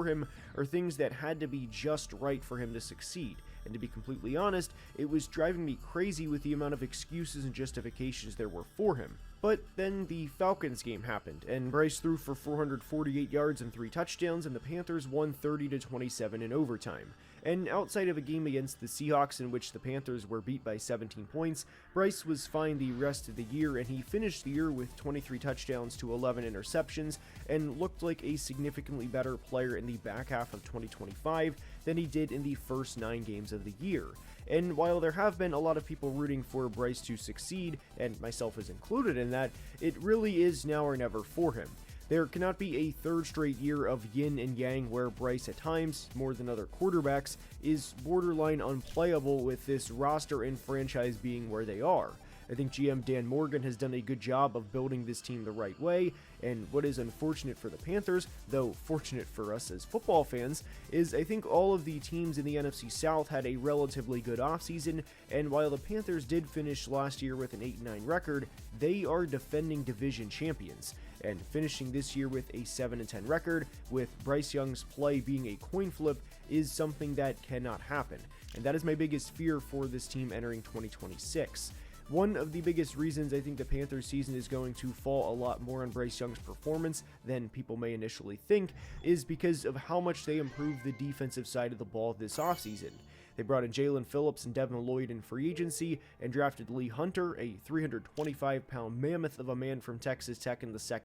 for him are things that had to be just right for him to succeed. And to be completely honest, it was driving me crazy with the amount of excuses and justifications there were for him. But then the Falcons game happened, and Bryce threw for 448 yards and 3 touchdowns, and the Panthers won 30-27 in overtime. And outside of a game against the Seahawks in which the Panthers were beat by 17 points, Bryce was fine the rest of the year, and he finished the year with 23 touchdowns to 11 interceptions, and looked like a significantly better player in the back half of 2025 than he did in the first 9 games of the year. And while there have been a lot of people rooting for Bryce to succeed, and myself is included in that, it really is now or never for him. There cannot be a third straight year of yin and yang where Bryce at times, more than other quarterbacks, is borderline unplayable with this roster and franchise being where they are. I think GM Dan Morgan has done a good job of building this team the right way, and what is unfortunate for the Panthers, though fortunate for us as football fans, is I think all of the teams in the NFC South had a relatively good offseason, and while the Panthers did finish last year with an 8-9 record, they are defending division champions. And finishing this year with a 7-10 record, with Bryce Young's play being a coin flip, is something that cannot happen. And that is my biggest fear for this team entering 2026. One of the biggest reasons I think the Panthers season is going to fall a lot more on Bryce Young's performance than people may initially think is because of how much they improved the defensive side of the ball this offseason. They brought in Jalen Phillips and Devin Lloyd in free agency and drafted Lee Hunter, a 325-pound mammoth of a man from Texas Tech in the second